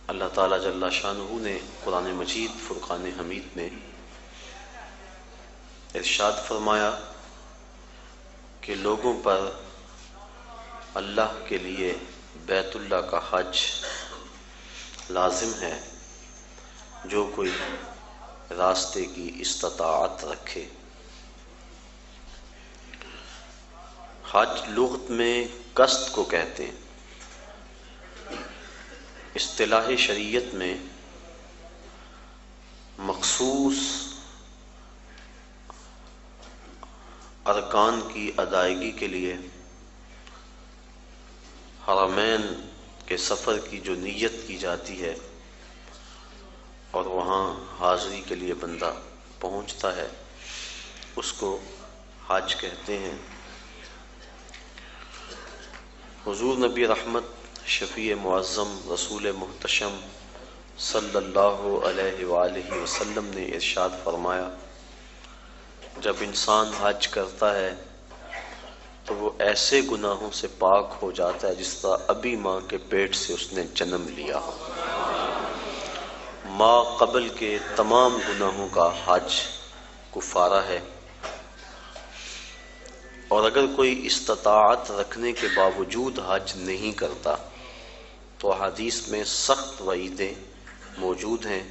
اللہ تعالیٰ جل شانہ نے قرآن مجید فرقان حمید میں ارشاد فرمایا کہ لوگوں پر اللہ کے لیے بیت اللہ کا حج لازم ہے جو کوئی راستے کی استطاعت رکھے۔ حج لغت میں قصد کو کہتے ہیں، اصطلاح شریعت میں مخصوص ارکان کی ادائیگی کے لیے حرمین کے سفر کی جو نیت کی جاتی ہے اور وہاں حاضری کے لیے بندہ پہنچتا ہے اس کو حج کہتے ہیں۔ حضور نبی رحمت شفیع معظم رسول محتشم صلی اللہ علیہ وآلہ وسلم نے ارشاد فرمایا، جب انسان حج کرتا ہے تو وہ ایسے گناہوں سے پاک ہو جاتا ہے جس طرح ابھی ماں کے پیٹ سے اس نے جنم لیا ہو۔ ماں قبل کے تمام گناہوں کا حج کفارہ ہے، اور اگر کوئی استطاعت رکھنے کے باوجود حج نہیں کرتا تو حدیث میں سخت وعیدیں موجود ہیں۔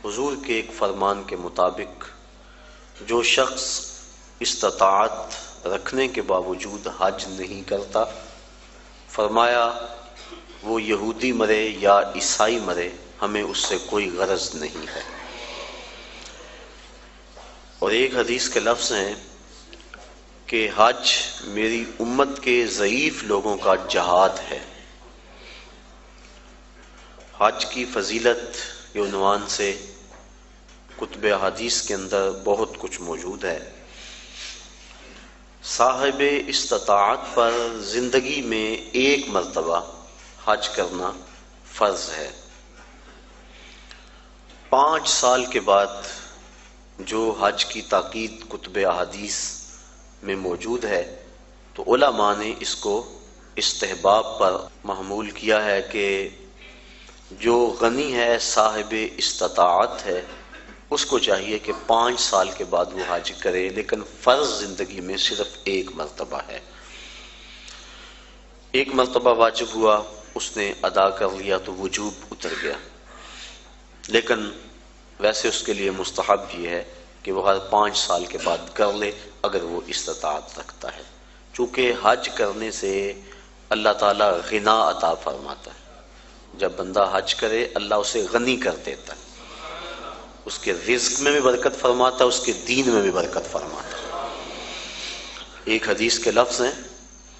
حضور کے ایک فرمان کے مطابق جو شخص استطاعت رکھنے کے باوجود حج نہیں کرتا، فرمایا وہ یہودی مرے یا عیسائی مرے، ہمیں اس سے کوئی غرض نہیں ہے۔ اور ایک حدیث کے لفظ ہیں کہ حج میری امت کے ضعیف لوگوں کا جہاد ہے۔ حج کی فضیلت کے عنوان سے کتب حدیث کے اندر بہت کچھ موجود ہے۔ صاحب استطاعت پر زندگی میں ایک مرتبہ حج کرنا فرض ہے۔ 5 سال کے بعد جو حج کی تاکید کتب احادیث میں موجود ہے تو علماء نے اس کو استحباب پر محمول کیا ہے کہ جو غنی ہے صاحب استطاعت ہے اس کو چاہیے کہ 5 سال کے بعد وہ حج کرے، لیکن فرض زندگی میں صرف ایک مرتبہ ہے۔ ایک مرتبہ واجب ہوا، اس نے ادا کر لیا تو وجوب اتر گیا، لیکن ویسے اس کے لیے مستحب یہ ہے کہ وہ ہر 5 سال کے بعد کر لے اگر وہ استطاعت رکھتا ہے، چونکہ حج کرنے سے اللہ تعالیٰ غنا عطا فرماتا ہے۔ جب بندہ حج کرے اللہ اسے غنی کر دیتا ہے، اس کے رزق میں بھی برکت فرماتا ہے، اس کے دین میں بھی برکت فرماتا ہے۔ ایک حدیث کے لفظ ہیں،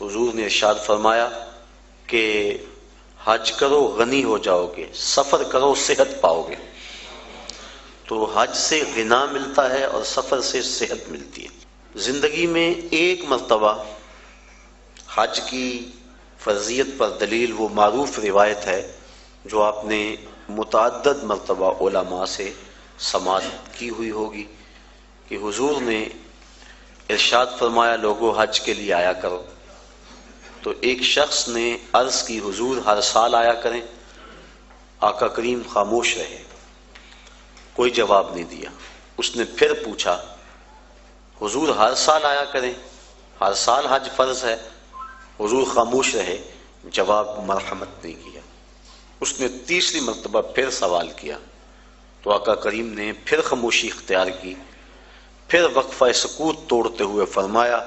حضور نے ارشاد فرمایا کہ حج کرو غنی ہو جاؤ گے، سفر کرو صحت پاؤ گے۔ تو حج سے غنا ملتا ہے اور سفر سے صحت ملتی ہے۔ زندگی میں ایک مرتبہ حج کی فرضیت پر دلیل وہ معروف روایت ہے جو آپ نے متعدد مرتبہ علماء سے سماعت کی ہوئی ہوگی کہ حضور نے ارشاد فرمایا لوگوں حج کے لیے آیا کرو۔ تو ایک شخص نے عرض کی حضور ہر سال آیا کریں۔ آقا کریم خاموش رہے، کوئی جواب نہیں دیا۔ اس نے پھر پوچھا حضور ہر سال آیا کریں، ہر سال حج فرض ہے؟ حضور خاموش رہے، جواب مرحمت نہیں کیا۔ اس نے تیسری مرتبہ پھر سوال کیا تو آقا کریم نے پھر خاموشی اختیار کی، پھر وقفہ سکوت توڑتے ہوئے فرمایا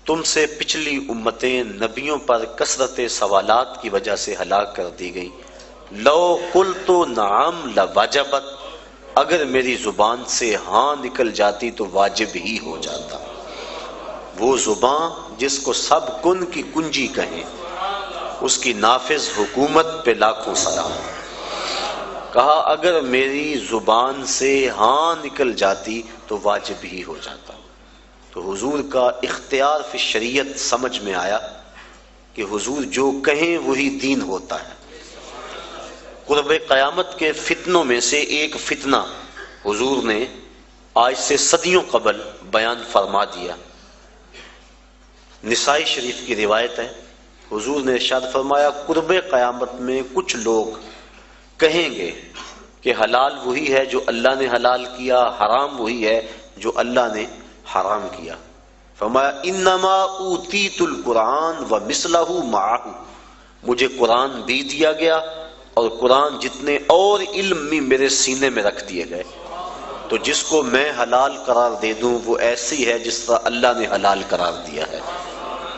تم سے پچھلی امتیں نبیوں پر کثرت سوالات کی وجہ سے ہلاک کر دی گئیں، لو قلت نعم لوجبت، اگر میری زبان سے ہاں نکل جاتی تو واجب ہی ہو جاتا۔ وہ زبان جس کو سب کن کی کنجی کہیں، اس کی نافذ حکومت پہ لاکھوں سلام۔ کہا اگر میری زبان سے ہاں نکل جاتی تو واجب ہی ہو جاتا۔ تو حضور کا اختیار فی شریعت سمجھ میں آیا کہ حضور جو کہیں وہی دین ہوتا ہے۔ قرب قیامت کے فتنوں میں سے ایک فتنہ حضور نے آج سے صدیوں قبل بیان فرما دیا۔ نسائی شریف کی روایت ہے، حضور نے ارشاد فرمایا قرب قیامت میں کچھ لوگ کہیں گے کہ حلال وہی ہے جو اللہ نے حلال کیا، حرام وہی ہے جو اللہ نے حرام کیا۔ فرمایا انما اوتیت القرآن ومثلہ معہ، مجھے قرآن بھی دیا گیا اور قرآن جتنے اور علم بھی میرے سینے میں رکھ دیے گئے۔ تو جس کو میں حلال قرار دے دوں وہ ایسی ہے جس طرح اللہ نے حلال قرار دیا ہے،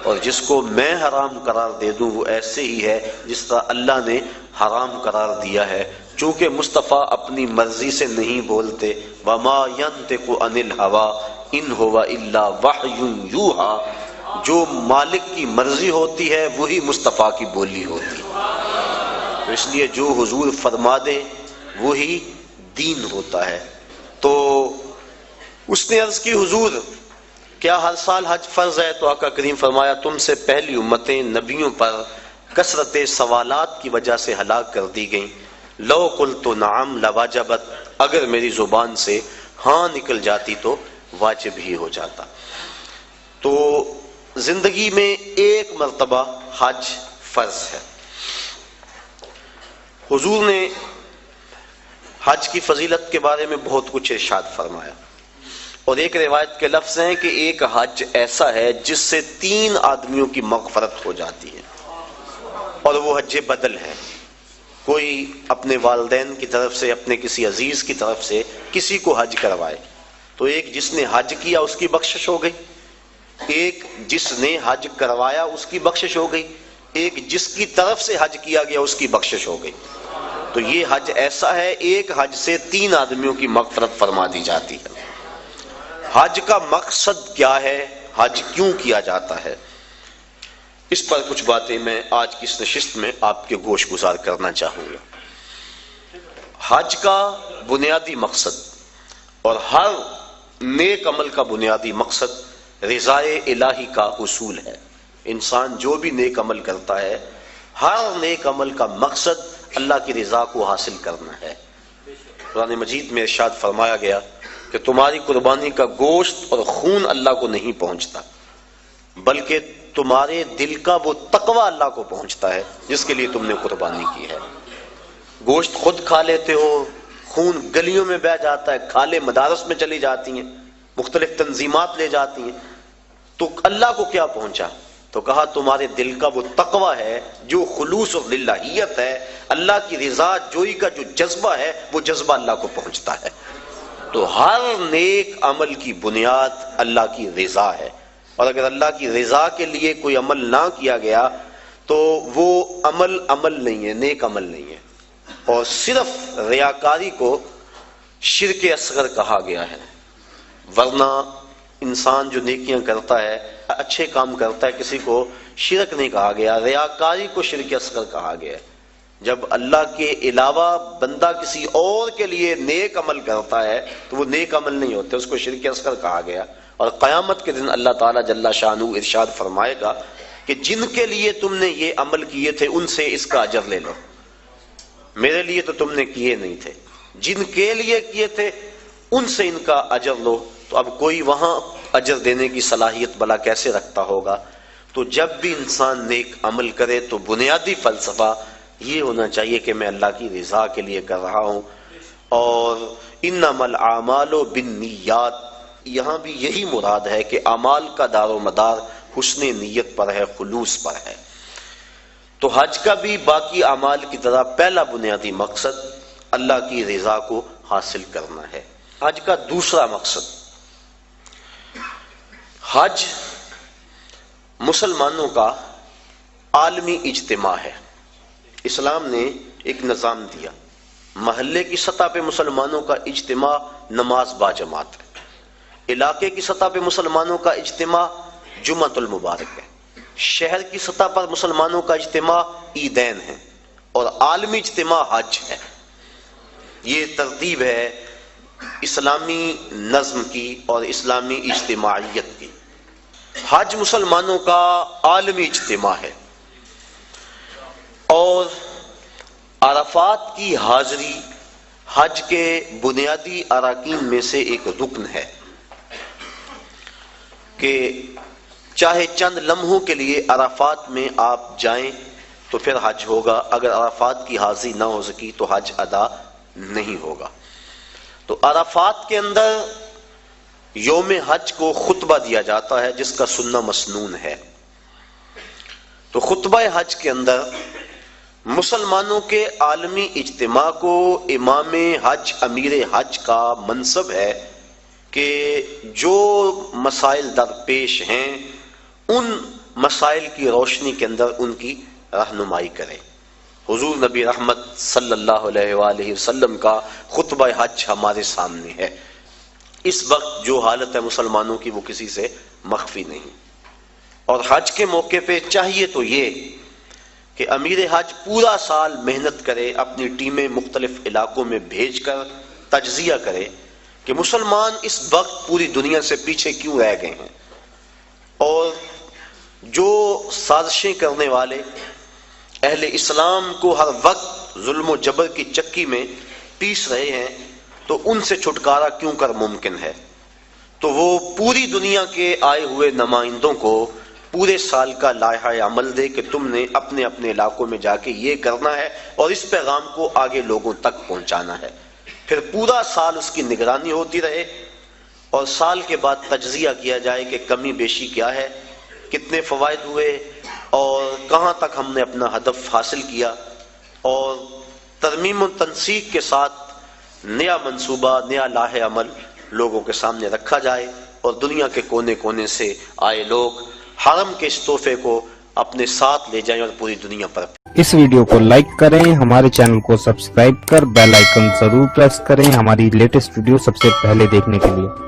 اور جس کو میں حرام قرار دے دوں وہ ایسے ہی ہے جس طرح اللہ نے حرام قرار دیا ہے۔ چونکہ مصطفیٰ اپنی مرضی سے نہیں بولتے، وما ینطق عن الہوی ان ہوا الا وحی یوحی، جو مالک کی مرضی ہوتی ہے وہی مصطفیٰ کی بولی ہوتی ہے۔ تو اس لیے جو حضور فرما دے وہی دین ہوتا ہے۔ تو اس نے عرض کی حضور کیا ہر سال حج فرض ہے؟ تو آقا کریم فرمایا تم سے پہلی امتیں نبیوں پر کثرت سوالات کی وجہ سے ہلاک کر دی گئیں۔ لو قلت نعم لواجبت، اگر میری زبان سے ہاں نکل جاتی تو واجب ہی ہو جاتا۔ تو زندگی میں ایک مرتبہ حج فرض ہے۔ حضور نے حج کی فضیلت کے بارے میں بہت کچھ ارشاد فرمایا، اور ایک روایت کے لفظ ہیں کہ ایک حج ایسا ہے جس سے 3 آدمیوں کی مغفرت ہو جاتی ہے، اور وہ حج بدل ہے۔ کوئی اپنے والدین کی طرف سے، اپنے کسی عزیز کی طرف سے کسی کو حج کروائے تو ایک جس نے حج کیا اس کی بخشش ہو گئی، ایک جس نے حج کروایا اس کی بخشش ہو گئی، ایک جس کی طرف سے حج کیا گیا اس کی بخشش ہو گئی۔ تو یہ حج ایسا ہے، ایک حج سے 3 آدمیوں کی مغفرت فرما دی جاتی ہے۔ حج کا مقصد کیا ہے؟ حج کیوں کیا جاتا ہے؟ اس پر کچھ باتیں میں آج کی اس نشست میں آپ کے گوش گزار کرنا چاہوں گا۔ حج کا بنیادی مقصد اور ہر نیک عمل کا بنیادی مقصد رضائے الہی کا حصول ہے۔ انسان جو بھی نیک عمل کرتا ہے، ہر نیک عمل کا مقصد اللہ کی رضا کو حاصل کرنا ہے۔ قرآن مجید میں ارشاد فرمایا گیا کہ تمہاری قربانی کا گوشت اور خون اللہ کو نہیں پہنچتا، بلکہ تمہارے دل کا وہ تقوی اللہ کو پہنچتا ہے جس کے لیے تم نے قربانی کی ہے۔ گوشت خود کھا لیتے ہو، خون گلیوں میں بہہ جاتا ہے، کھالیں مدارس میں چلی جاتی ہیں، مختلف تنظیمات لے جاتی ہیں، تو اللہ کو کیا پہنچا؟ تو کہا تمہارے دل کا وہ تقوی ہے، جو خلوص اور للہیت ہے، اللہ کی رضا جوئی کا جو جذبہ ہے، وہ جذبہ اللہ کو پہنچتا ہے۔ تو ہر نیک عمل کی بنیاد اللہ کی رضا ہے، اور اگر اللہ کی رضا کے لیے کوئی عمل نہ کیا گیا تو وہ عمل نہیں ہے، نیک عمل نہیں ہے۔ اور صرف ریاکاری کو شرک اصغر کہا گیا ہے، ورنہ انسان جو نیکیاں کرتا ہے، اچھے کام کرتا ہے، کسی کو شرک نہیں کہا گیا، ریاکاری کو شرک اصغر کہا گیا ہے۔ جب اللہ کے علاوہ بندہ کسی اور کے لیے نیک عمل کرتا ہے تو وہ نیک عمل نہیں ہوتے، اس کو شرک اصغر کہا گیا۔ اور قیامت کے دن اللہ تعالیٰ جل شانہ ارشاد فرمائے گا کہ جن کے لیے تم نے یہ عمل کیے تھے ان سے اس کا اجر لے لو، میرے لیے تو تم نے کیے نہیں تھے، جن کے لیے کیے تھے ان سے ان کا اجر لو۔ تو اب کوئی وہاں اجر دینے کی صلاحیت بلا کیسے رکھتا ہوگا؟ تو جب بھی انسان نیک عمل کرے تو بنیادی فلسفہ یہ ہونا چاہیے کہ میں اللہ کی رضا کے لیے کر رہا ہوں۔ اور انما الاعمال بالنیات، یہاں بھی یہی مراد ہے کہ اعمال کا دار و مدار حسن نیت پر ہے، خلوص پر ہے۔ تو حج کا بھی باقی اعمال کی طرح پہلا بنیادی مقصد اللہ کی رضا کو حاصل کرنا ہے۔ حج کا دوسرا مقصد، حج مسلمانوں کا عالمی اجتماع ہے۔ اسلام نے ایک نظام دیا، محلے کی سطح پہ مسلمانوں کا اجتماع نماز با جماعت ہے، علاقے کی سطح پہ مسلمانوں کا اجتماع جمعۃ المبارک ہے، شہر کی سطح پر مسلمانوں کا اجتماع عیدین ہے، اور عالمی اجتماع حج ہے۔ یہ ترتیب ہے اسلامی نظم کی اور اسلامی اجتماعیت کی۔ حج مسلمانوں کا عالمی اجتماع ہے، اور عرفات کی حاضری حج کے بنیادی اراکین میں سے ایک رکن ہے کہ چاہے چند لمحوں کے لیے عرفات میں آپ جائیں تو پھر حج ہوگا، اگر عرفات کی حاضری نہ ہو سکی تو حج ادا نہیں ہوگا۔ تو عرفات کے اندر یوم حج کو خطبہ دیا جاتا ہے جس کا سننا مسنون ہے۔ تو خطبہ حج کے اندر مسلمانوں کے عالمی اجتماع کو امام حج امیر حج کا منصب ہے کہ جو مسائل درپیش ہیں ان مسائل کی روشنی کے اندر ان کی رہنمائی کریں۔ حضور نبی رحمت صلی اللہ علیہ وآلہ وسلم کا خطبہ حج ہمارے سامنے ہے۔ اس وقت جو حالت ہے مسلمانوں کی وہ کسی سے مخفی نہیں، اور حج کے موقع پہ چاہیے تو یہ کہ امیر حج پورا سال محنت کرے، اپنی ٹیمیں مختلف علاقوں میں بھیج کر تجزیہ کرے کہ مسلمان اس وقت پوری دنیا سے پیچھے کیوں رہ گئے ہیں، اور جو سازشیں کرنے والے اہل اسلام کو ہر وقت ظلم و جبر کی چکی میں پیس رہے ہیں تو ان سے چھٹکارا کیوں کر ممکن ہے۔ تو وہ پوری دنیا کے آئے ہوئے نمائندوں کو پورے سال کا لائحہ عمل دے کہ تم نے اپنے اپنے علاقوں میں جا کے یہ کرنا ہے اور اس پیغام کو آگے لوگوں تک پہنچانا ہے۔ پھر پورا سال اس کی نگرانی ہوتی رہے اور سال کے بعد تجزیہ کیا جائے کہ کمی بیشی کیا ہے، کتنے فوائد ہوئے اور کہاں تک ہم نے اپنا ہدف حاصل کیا، اور ترمیم و تنسیق کے ساتھ نیا منصوبہ، نیا لائحہ عمل لوگوں کے سامنے رکھا جائے اور دنیا کے کونے کونے سے آئے لوگ حرم کے اس تحفے کو اپنے ساتھ لے جائیں اور پوری دنیا پر۔ اس ویڈیو کو لائک کریں، ہمارے چینل کو سبسکرائب کر بیل آئیکن ضرور پریس کریں ہماری لیٹسٹ ویڈیو سب سے پہلے دیکھنے کے لیے۔